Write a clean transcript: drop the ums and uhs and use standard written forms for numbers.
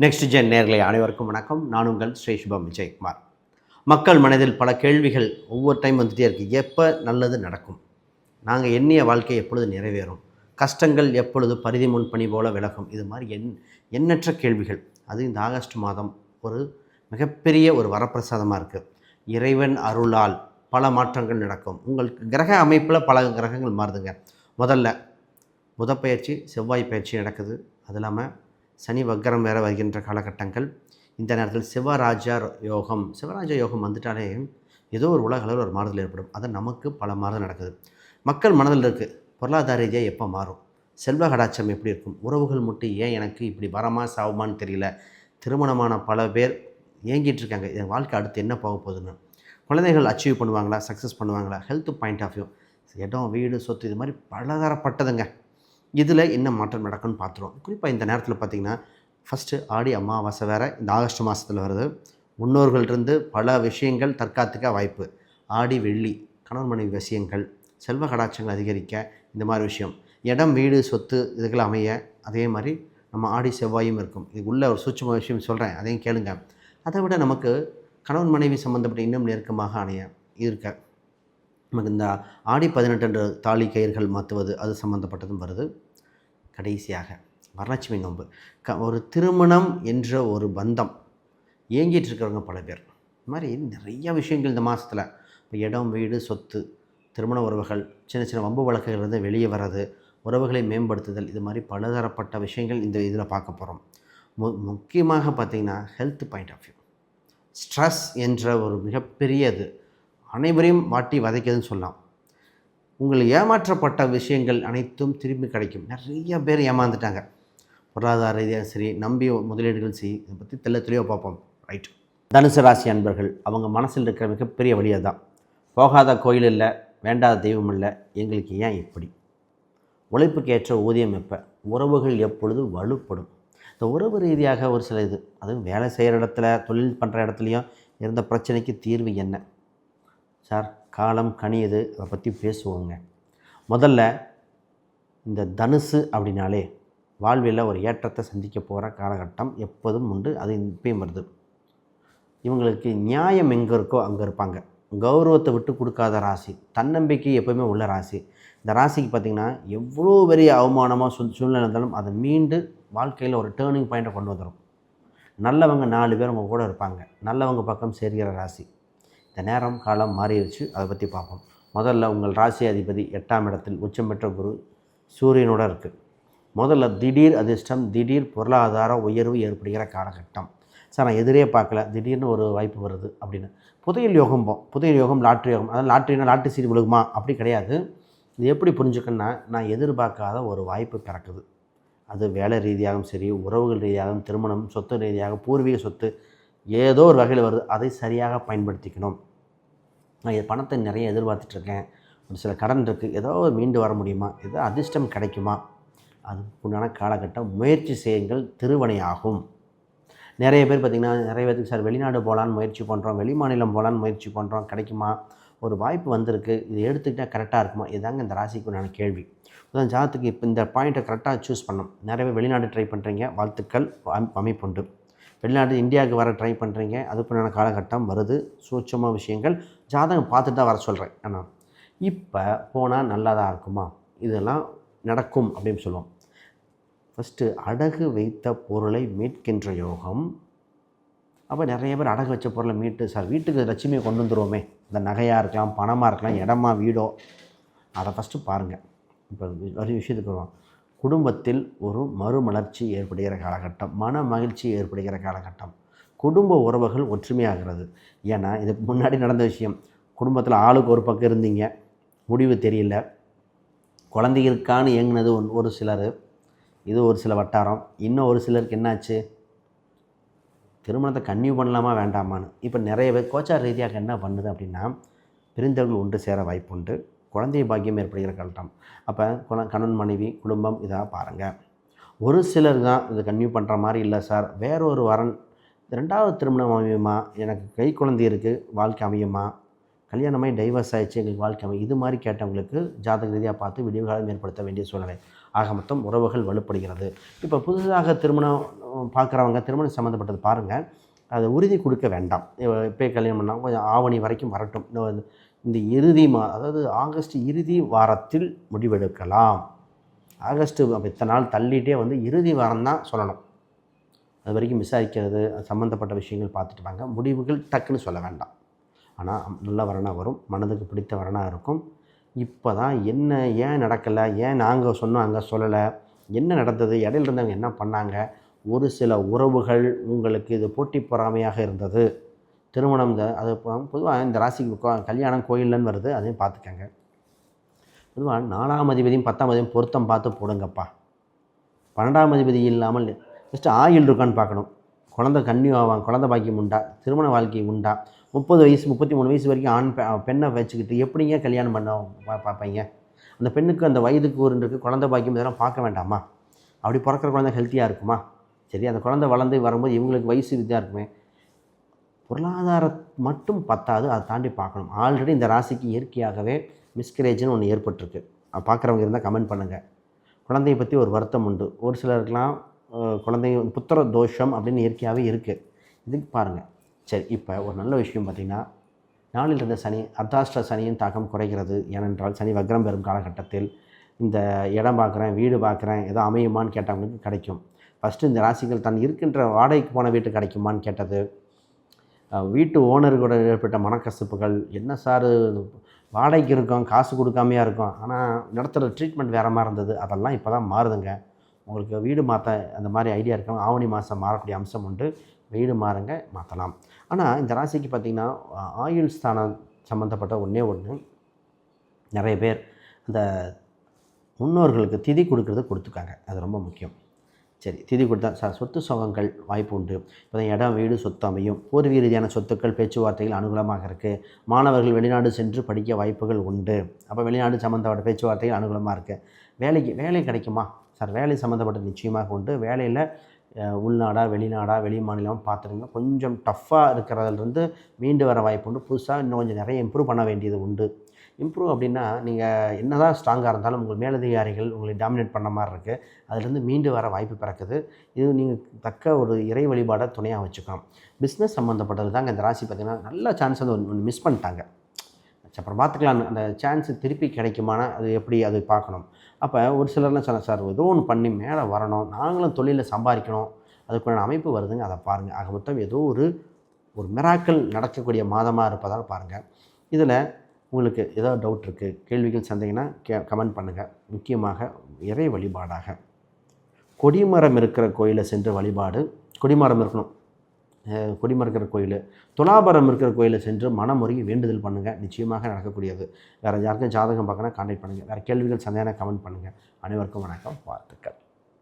Next gen நேயர்களே அனைவருக்கும் வணக்கம். நான் உங்கள் ஸ்ரீ சுபம் விஜயகுமார். மக்கள் மனதில் பல கேள்விகள் ஒவ்வொரு டைம் வந்துகிட்டே இருக்குது. எப்போ நல்லது நடக்கும்? நாங்கள் எண்ணிய வாழ்க்கை எப்பொழுது நிறைவேறும்? கஷ்டங்கள் எப்பொழுது பரிதி முன் பனி போல விலகும்? இது மாதிரி எண்ணற்ற கேள்விகள். அது இந்த ஆகஸ்ட் மாதம் ஒரு மிகப்பெரிய ஒரு வரப்பிரசாதமாக இருக்குது. இறைவன் அருளால் பல மாற்றங்கள் நடக்கும். உங்கள் கிரக அமைப்பில் பல கிரகங்கள் மாறுதுங்க. முதல்ல புதப்பெயர்ச்சி, செவ்வாய் பயிற்சி நடக்குது. அது இல்லாமல் சனி வக்கரம் வேறு வருகின்ற காலகட்டங்கள். இந்த நேரத்தில் சிவராஜ யோகம் வந்துட்டாலே ஏதோ ஒரு உலக அளவில் ஒரு மாறுதல் ஏற்படும். அது நமக்கு பல மாறுதல் நடக்குது. மக்கள் மனதில் இருக்குது, பொருளாதார ரீதியாக எப்போ மாறும்? செல்வ கடாட்சம் எப்படி இருக்கும்? உறவுகள் மட்டும் ஏன் எனக்கு இப்படி வரமா சாவுமான்னு தெரியல. திருமணமான பல பேர் ஏங்கிட்டு இருக்காங்க, என் வாழ்க்கை அடுத்து என்ன போக போகுதுன்னு. குழந்தைகள் அச்சீவ் பண்ணுவாங்களா, சக்ஸஸ் பண்ணுவாங்களா? ஹெல்த் பாயிண்ட் ஆஃப் வியூ, இடம், வீடு, சொத்து, இது மாதிரி பலதரப்பட்டதுங்க. இதில் என்ன மாற்றம் நடக்கும்னு பார்த்துருவோம். குறிப்பாக இந்த நேரத்தில் பார்த்திங்கன்னா, ஃபஸ்ட்டு ஆடி அமாவாசை வேறு இந்த ஆகஸ்ட் மாதத்தில் வருது. முன்னோர்கள்டிருந்து பல விஷயங்கள் தற்காத்துக்க வாய்ப்பு. ஆடி வெள்ளி கணவன் மனைவி விஷயங்கள், செல்வ கடாட்சங்கள் அதிகரிக்க, இந்த மாதிரி விஷயம், இடம், வீடு, சொத்து இதுகள் அமைய. அதே மாதிரி நம்ம ஆடி செவ்வாயும் இருக்கும். இதுக்குள்ள ஒரு சூட்சும விஷயம் சொல்கிறேன், அதையும் கேளுங்க. அதை விட நமக்கு கணவன் மனைவி சம்மந்தப்பட்ட இன்னும் நெருக்கமாக அணைய இருக்க நமக்கு இந்த ஆடி 18 தாலி கயிர்கள் மாற்றுவது, அது சம்மந்தப்பட்டதும் வருது. கடைசியாக வரலட்சுமி நோன்பு. ஒரு திருமணம் என்ற ஒரு பந்தம் ஏங்கிட்டு இருக்கிறவங்க பல பேர். இது மாதிரி நிறைய விஷயங்கள் இந்த மாதத்தில். இப்போ இடம், வீடு, சொத்து, திருமண உறவுகள், சின்ன சின்ன வம்பு வழக்குகளிலிருந்து வெளியே வர்றது, உறவுகளை மேம்படுத்துதல், இது மாதிரி பலதரப்பட்ட விஷயங்கள் இந்த இதில் பார்க்க போகிறோம். முக்கியமாக பார்த்திங்கன்னா health point of view, stress என்ற ஒரு மிகப்பெரியது அனைவரையும் வாட்டி வதைக்குதுன்னு சொல்லலாம். உங்கள் ஏமாற்றப்பட்ட விஷயங்கள் அனைத்தும் திரும்பி கிடைக்கும். நிறைய பேர் ஏமாந்துட்டாங்க, பொருளாதார ரீதியாக சரி, நம்பி முதலீடுகள் சரி. இதை பற்றி தெளிவாக பார்ப்போம். ரைட். தனுசு ராசி அன்பர்கள், அவங்க மனசில் இருக்கிற மிகப்பெரிய வழியாக தான், போகாத கோயில் இல்லை, வேண்டாத தெய்வம் இல்லை, எங்களுக்கு ஏன் இப்படி? உழைப்புக்கு ஏற்ற ஊதியம் எப்போ? உறவுகள் எப்பொழுது வலுப்படும்? இந்த உறவு ரீதியாக ஒரு சில இது, அதுவும் வேலை செய்கிற இடத்துல, தொழில் பண்ணுற இடத்துலையும் இருந்த பிரச்சனைக்கு தீர்வு என்ன சார்? காலம் கனியுது, அதை பற்றி பேசுவோங்க. முதல்ல இந்த தனுசு அப்படின்னாலே வாழ்வில் ஒரு ஏற்றத்தை சந்திக்க போகிற காலகட்டம் எப்போதும் உண்டு. அது இப்பயும் வருது. இவங்களுக்கு நியாயம் எங்கே இருக்கோ அங்கே இருப்பாங்க. கௌரவத்தை விட்டு கொடுக்காத ராசி, தன்னம்பிக்கை எப்போவுமே உள்ள ராசி. இந்த ராசிக்கு பார்த்திங்கன்னா எவ்வளோ பெரிய அவமானமாக சூழ்நிலை இருந்தாலும் அதை மீண்டு வாழ்க்கையில் ஒரு டேர்னிங் பாயிண்ட்டை கொண்டு வந்துடும். நல்லவங்க 4 பேர் உங்கள் கூட இருப்பாங்க. நல்லவங்க பக்கம் சேர்கிற ராசி. இந்த நேரம் காலம் மாறிடுச்சு, அதை பற்றி பார்ப்போம். முதல்ல உங்கள் ராசி அதிபதி 8ஆம் இடத்தில் உச்சம் பெற்ற குரு சூரியனோடு இருக்குது. முதல்ல திடீர் அதிர்ஷ்டம், திடீர் பொருளாதார உயர்வு ஏற்படுகிற காலகட்டம். சார் நான் எதிரே பார்க்கல, திடீர்னு ஒரு வாய்ப்பு வருது அப்படின்னு. புதையல் யோகம் புதையல் யோகம், லாட்ரி யோகம். அதாவது லாட்ரி சீட் விழுகுமா அப்படி கிடையாது. இது எப்படி புரிஞ்சுக்கணுன்னா, நான் எதிர்பார்க்காத ஒரு வாய்ப்பு பிறக்குது. அது வேலை ரீதியாகவும் சரி, உறவுகள் ரீதியாகவும், திருமணம், சொத்து ரீதியாக, பூர்வீக சொத்து, ஏதோ ஒரு வகையில் வருது. அதை சரியாக பயன்படுத்திக்கணும். நான் பணத்தை நிறைய எதிர்பார்த்துட்ருக்கேன், ஒரு சில கடன் இருக்குது, ஏதோ மீண்டு வர முடியுமா, ஏதோ அதிர்ஷ்டம் கிடைக்குமா, அதுக்குண்டான காலகட்டம். முயற்சி செய்யுங்கள், திருவினையாகும். நிறைய பேர் பார்த்திங்கன்னா, நிறைய பேருக்கு சார் வெளிநாடு போகலான்னு முயற்சி பண்ணுறோம், வெளி மாநிலம் போகலான்னு முயற்சி பண்ணுறோம், கிடைக்குமா, ஒரு வாய்ப்பு வந்திருக்கு, இது எடுத்துக்கிட்டால் கரெக்டாக இருக்குமா? இதுதாங்க இந்த ராசிக்குண்டான கேள்வி. அதான் ஜாதத்துக்கு இப்போ இந்த பாயிண்ட்டை கரெக்டாக சூஸ் பண்ணணும். நிறைய பேர் வெளிநாடு ட்ரை பண்ணுறீங்க, வாழ்த்துக்கள், அமைப்புண்டு. வெளிநாடு இந்தியாவுக்கு வர ட்ரை பண்ணுறீங்க, அதுக்குண்டான காலகட்டம் வருது. சூட்சமாக விஷயங்கள் ஜாதகம் பார்த்துட்டு தான் வர சொல்கிறேன். ஆனால் இப்போ போனால் நல்லா தான் இருக்குமா? இதெல்லாம் நடக்கும் அப்படின்னு சொல்லுவோம். ஃபஸ்ட்டு அடகு வைத்த பொருளை மீட்கின்ற யோகம். அப்போ நிறைய பேர் அடகு வச்ச பொருளை மீட்டு, சார் வீட்டுக்கு லட்சுமியை கொண்டு வந்துடுவோமே, இந்த நகையாக இருக்கலாம், பணமாக இருக்கலாம், இடமா, வீடோ, அதை ஃபஸ்ட்டு பாருங்கள். இப்போ ஒரு விஷயத்துக்கு வருவோம். குடும்பத்தில் ஒரு மறுமலர்ச்சி ஏற்படுகிற காலகட்டம், மன மகிழ்ச்சி ஏற்படுகிற காலகட்டம், குடும்ப உறவுகள் ஒற்றுமையாகிறது. ஏன்னா இதுக்கு முன்னாடி நடந்த விஷயம், குடும்பத்தில் ஆளுக்கு ஒரு பக்கம் இருந்தீங்க, முடிவு தெரியல, குழந்தைகளுக்கான இயங்குனது ஒரு சிலர், இது ஒரு சில வட்டாரம். இன்னும் ஒரு சிலருக்கு என்னாச்சு, திருமணத்தை கன்னியூ பண்ணலாமா வேண்டாமான்னு. இப்போ நிறைய பேர் கோச்சார் ரீதியாக என்ன பண்ணுது அப்படின்னா, பிரிந்தவர்கள் ஒன்று சேர வாய்ப்பு உண்டு, குழந்தை பாக்கியம் ஏற்படுகிற காலட்டம். அப்போ கணவன் மனைவி குடும்பம் இதாக பாருங்கள். ஒரு சிலர் தான் இது கன்னியூ பண்ணுற மாதிரி இல்லை சார், வேற ஒரு வரன், 2வது திருமணம் அமையுமா, எனக்கு கை குழந்தை இருக்குது, வாழ்க்கை அமையுமா, கல்யாணமாகி டைவர்ஸ் ஆகிடுச்சு, எங்களுக்கு வாழ்க்கை அமையும், இது மாதிரி கேட்டவங்களுக்கு ஜாதக ரீதியாக பார்த்து விடிவுகாலம் ஏற்படுத்த வேண்டிய சூழ்நிலை. ஆக மொத்தம் உறவுகள் வலுப்படுகிறது. இப்போ புதுசாக திருமணம் பார்க்குறவங்க திருமணம் சம்மந்தப்பட்டது பாருங்கள், அதை உறுதி கொடுக்க வேண்டாம். இப்போ கல்யாணம் பண்ணால் கொஞ்சம் ஆவணி வரைக்கும் வரட்டும். இந்த இறுதி அதாவது ஆகஸ்ட் இறுதி வாரத்தில் முடிவெடுக்கலாம். ஆகஸ்ட்டு இத்தனை நாள் தள்ளிகிட்டே இறுதி வாரம் தான் சொல்லணும். அது வரைக்கும் விசாரிக்கிறது, சம்மந்தப்பட்ட விஷயங்கள் பார்த்துட்டு வாங்க. முடிவுகள் டக்குன்னு சொல்ல வேண்டாம். ஆனால் நல்ல வரனாக வரும், மனதுக்கு பிடித்த வரனாக இருக்கும். இப்போ தான் என்ன ஏன் நடக்கலை, ஏன் நாங்கள் சொன்னோம் அங்கே சொல்லலை, என்ன நடந்தது, இடையில இருந்தவங்க என்ன பண்ணாங்க, ஒரு சில உறவுகள் உங்களுக்கு இது போட்டி பொறாமையாக இருந்தது. திருமணம் அது பொதுவாக இந்த ராசிக்கு கல்யாணம் கோயில்லன்னு வருது, அதையும் பார்த்துக்கங்க. பொதுவாக 4ஆம் அதிபதியும் 10ஆம் அதிபதியும் பொருத்தம் பார்த்து போடுங்கப்பா. 12ஆம் அதிபதி இல்லாமல் ஜஸ்ட்டு ஆயுள் இருக்கான்னு பார்க்கணும். குழந்தை கன்னியூ ஆவாங்க, குழந்தை பாக்கியம் உண்டா, திருமண வாழ்க்கை உண்டா, 30 வயசு 33 வயசு வரைக்கும் பெண்ணை வச்சுக்கிட்டு எப்படிங்க கல்யாணம் பண்ண பார்ப்பீங்க? அந்த பெண்ணுக்கு அந்த வயதுக்கு இருக்குது, குழந்தை பாக்கியம் இதெல்லாம் பார்க்க வேண்டாமா? அப்படி பிறக்கிற குழந்தை ஹெல்த்தியாக இருக்குமா? சரி, அந்த குழந்தை வளர்ந்து வரும்போது இவங்களுக்கு வயசு வித்தியாக இருக்குமே. பொருளாதாரம் மட்டும் பத்தாது, அதை தாண்டி பார்க்கணும். ஆல்ரெடி இந்த ராசிக்கு இயற்கையாகவே மிஸ்கரேஜ்னு ஒன்று ஏற்பட்டிருக்கு. பார்க்குறவங்க இருந்தால் கமெண்ட் பண்ணுங்கள். குழந்தையை பற்றி ஒரு வருத்தம் உண்டு. ஒரு சிலருக்கெலாம் குழந்தை புத்திர தோஷம் அப்படின்னு இயற்கையாகவே இருக்குது. இதுக்கு பாருங்கள். சரி, இப்போ ஒரு நல்ல விஷயம் பார்த்திங்கன்னா, நாளில் இருந்த சனி அர்த்தாஷ்ட சனியின் தாக்கம் குறைகிறது. ஏனென்றால் சனி வக்ரம் பெறும் காலகட்டத்தில் இந்த இடம் பார்க்குறேன், வீடு பார்க்குறேன், ஏதோ அமையுமான்னு கேட்டவங்களுக்கு கிடைக்கும். ஃபஸ்ட்டு இந்த ராசிகள் தான் இருக்கின்ற வாடகைக்கு போன வீட்டு கிடைக்குமான்னு கேட்டது, வீட்டு ஓனர்களோட ஏற்பட்ட மனக்கசப்புகள், என்ன சார் வாடகைக்கு இருக்கோம், காசு கொடுக்காமையாக இருக்கும், ஆனால் நடத்துகிற ட்ரீட்மெண்ட் வேறு மாதிரி இருந்தது, அதெல்லாம் இப்போ தான் மாறுதுங்க. உங்களுக்கு வீடு மாற்ற அந்த மாதிரி ஐடியா இருக்கணும். ஆவணி மாதம் மாறக்கூடிய அம்சம் உண்டு. வீடு மாறுங்க, மாற்றலாம். ஆனால் இந்த ராசிக்கு பார்த்திங்கன்னா ஆயுள் ஸ்தானம் சம்மந்தப்பட்ட ஒன்றே ஒன்று, நிறைய பேர் அந்த முன்னோர்களுக்கு திதி கொடுக்குறது கொடுத்துக்காங்க. அது ரொம்ப முக்கியம். சரி, திதி கொடுத்தா சொத்து சுகங்கள் வாய்ப்பு உண்டு. இப்போ தான் இடம் வீடு சொத்து அமையும். பூர்வீக ரீதியான சொத்துக்கள் பேச்சுவார்த்தைகள் அனுகூலமாக இருக்குது. மாணவர்கள் வெளிநாடு சென்று படிக்க வாய்ப்புகள் உண்டு. அப்போ வெளிநாடு சம்மந்தப்பட்ட பேச்சுவார்த்தைகள் அனுகூலமாக இருக்குது. வேலை கிடைக்குமா சார்? வேலை சம்மந்தப்பட்ட நிச்சயமாக உண்டு. வேலையில் உள்நாடா வெளிநாடா வெளி மாநிலம் பார்த்துருங்க. கொஞ்சம் டஃப்பாக இருக்கிறதுலேருந்து மீண்டு வர வாய்ப்பு உண்டு. புதுசாக இன்னும் கொஞ்சம் நிறைய இம்ப்ரூவ் பண்ண வேண்டியது உண்டு. இம்ப்ரூவ் அப்படின்னா நீங்கள் என்ன தான் ஸ்ட்ராங்காக இருந்தாலும் உங்கள் மேலதிகாரிகள் உங்களை டாமினேட் பண்ண மாதிரி இருக்குது. அதுலேருந்து மீண்டு வர வாய்ப்பு பிறக்குது. இது நீங்கள் தக்க ஒரு இறை வழிபாடை துணையாக வச்சுக்கணும். பிஸ்னஸ் சம்மந்தப்பட்டது தாங்க இந்த ராசி பார்த்திங்கன்னா நல்ல சான்ஸ் ஒன்று மிஸ் பண்ணிட்டாங்க. அப்புறம் பார்த்துக்கலாம், அந்த சான்ஸு திருப்பி கிடைக்குமானா அது எப்படி அது பார்க்கணும். அப்போ ஒரு சிலர்லாம் சொன்னால் சார் ஏதோ ஒன்று பண்ணி மேலே வரணும், நாங்களும் தொழிலில் சம்பாதிக்கணும், அதுக்குள்ள அமைப்பு வருதுங்க, அதை பாருங்கள். ஆக மொத்தம் ஏதோ ஒரு மிராக்கள் நடக்கக்கூடிய மாதமாக இருப்பதால் பாருங்கள். இதில் உங்களுக்கு ஏதோ டவுட் இருக்குது, கேள்விகள் சந்தேகம்னா கமெண்ட் பண்ணுங்கள். முக்கியமாக இறை வழிபாடாக கொடிமரம் இருக்கிற கோயிலை சென்று வழிபாடு, கொடிமரம் இருக்கணும், கொடிமரம் இருக்கிற கோயில், துலாபரம் இருக்கிற கோயிலை சென்று மனமுருகி வேண்டுதல் பண்ணுங்கள். நிச்சயமாக நடக்கக்கூடியது. வேறு யாருக்கும் ஜாதகம் பார்க்கணும் கான்டாக்ட் பண்ணுங்கள். வேறு கேள்விகள் சந்தேகம் கமெண்ட் பண்ணுங்கள். அனைவருக்கும் வணக்கம், வாழ்த்துக்கள்.